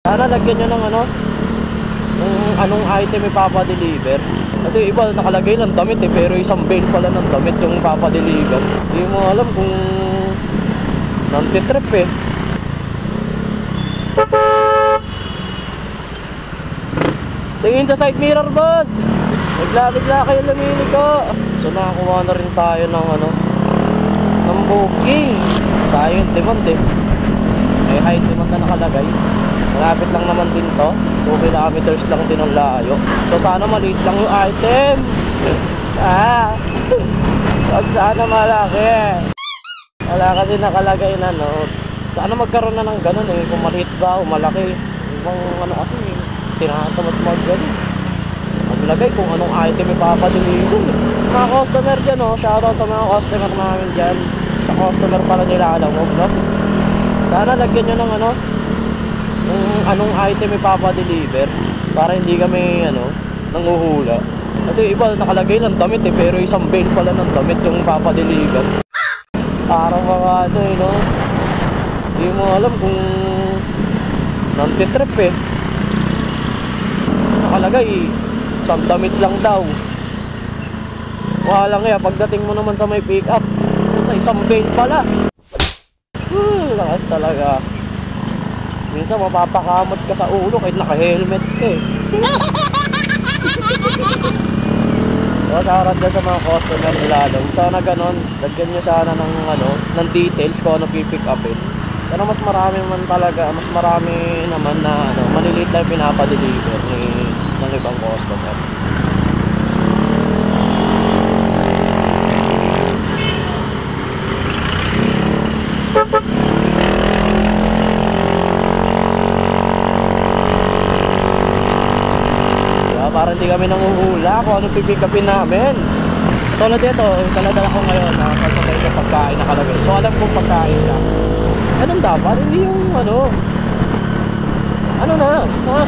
Sana lagyan nyo ng ano, kung anong item ipapadeliver. Kasi iba nakalagay ng damit pero isang bale pala ng damit yung papadeliver. Hindi mo alam kung nantitrip Tingin sa side mirror, boss. Bigla kayo lumini ko. So nakakuha na rin tayo ng ano, ng booking. Sayang demand may high demand na nakalagay. Malapit lang naman din to, 2 kilometers lang din ang layo. So sana maliit lang yung item. Wag sana malaki. Wala kasi nakalagay na no. Sana magkaroon na ng ganun kung maliit ba o malaki. Ibang ano kasi tinatamad mag-ganun. Maglagay kung anong item ipapadeliver. Mga customer dyan shoutout sa mga customer namin dyan. Sa customer pala nila alam mo, no? Sana lagyan nyo ng ano, kung anong item ipapadeliver para hindi kami nanguhula. Kasi iba nakalagay ng damit pero isang bale pala ng damit yung papadeliver. Parang mga no? Hindi mo alam kung nantitrip nakalagay isang damit lang daw. Wala nga pagdating mo naman sa may pick up, isang bale pala. Lakas talaga. Minsan mapapakamot ka sa ulo kahit naka-helmet ka Shoutout ka sa mga customer lalo. Sana ganon, lagyan nyo sana ng details kung ano pipick upin. Pero mas marami naman na maliliit lang pinapadeliver ng ibang customer. Para hindi kami nanguhula kung ano pipick upin namin. Tulad dito, taladala ko ngayon sasakay yung pagkain nakalagay. So alam kong pagkain siya. Ganun dapat, hindi yung ano na, ha?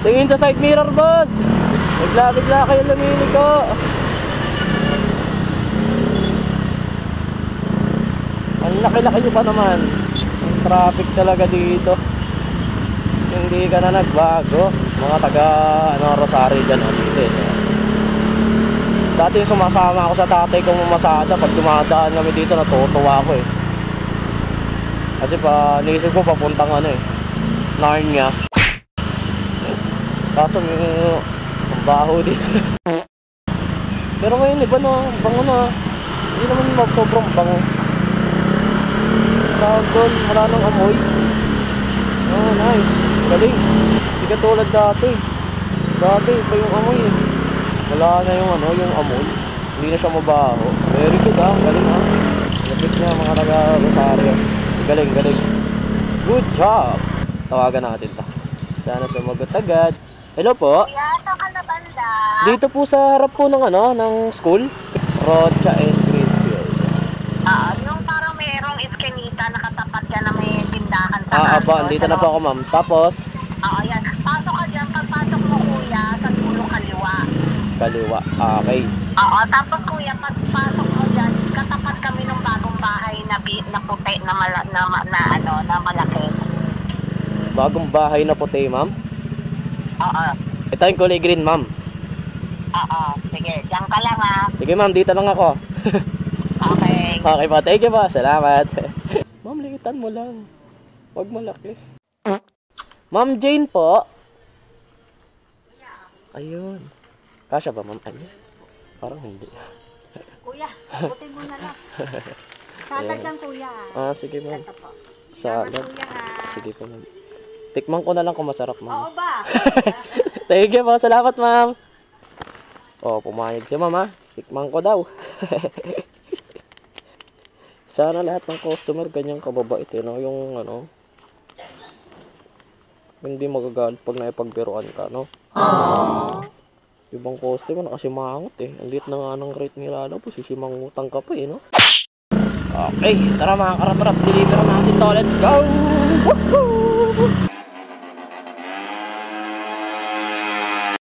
Tingin sa side mirror, boss. Bigla kayo lumini ko. Ang laki-laki nyo pa naman. Ang traffic talaga dito. Hindi ka na nagbago. Mga taga Rosario dyan dito Dati sumasama ako sa tatay kong mamasada. Pag dumadaan kami dito natutuwa ako Kasi naisip ko papuntang Narnia. Kaso ang baho dito. Pero ngayon iba bango na. Hindi naman sobrang bango. Tawag doon, wala nang amoy. Oh, nice. Galing. Hindi katulad dati. Dati pa yung amoy Wala na yung yung amoy. Hindi na siya mabaho. Very good galing Lapit niya mga taga Rosario. Galing. Good job. Tawagan natin ta. Sana sumagot agad. Hello po. Kuya, ito ka na banda. Dito po sa harap po ng school. Rocha and Greenfield. Yung parang mayroong iskinita nakatapat ka na may tindahan sa Andito na po ako, ma'am. Tapos? Yan. Pasok ka dyan. Pagpasok mo, kuya, sa dulo kaliwa. Kaliwa. Okay. Tapos kuya, pagpasok mo dyan, katapat kami ng bagong bahay na puti na malaki. Bagong bahay na puti, ma'am? Ito yung kulay green, ma'am. Sige. Diyan ka lang Sige, ma'am. Dito lang ako. Okay. Okay po. Thank you po. Salamat. Ma'am, likitan mo lang. Huwag malaki. Ma'am Jane po. Ayun. Kasya ba, ma'am? Parang hindi. Kuya, butin mo na lang. Salad lang, kuya. Sige, ma'am. Ito po. Salad. Kuya, Sige po, ma'am. Tikman ko na lang kung masarap, ma'am. Oo ba? Thank you po. Salamat, ma'am. Pumayag siya, ma'am, Tikman ko daw. Sana lahat ng customer ganyang kababait, yung hindi magagalit pag naipagbiruan ka, no? Ibang customer nakasimangot ang liit na nga ng rate nila, sisimangutan ka pa, no? Okay, tara mga karatrap, deliver natin to. Let's go! Woohoo!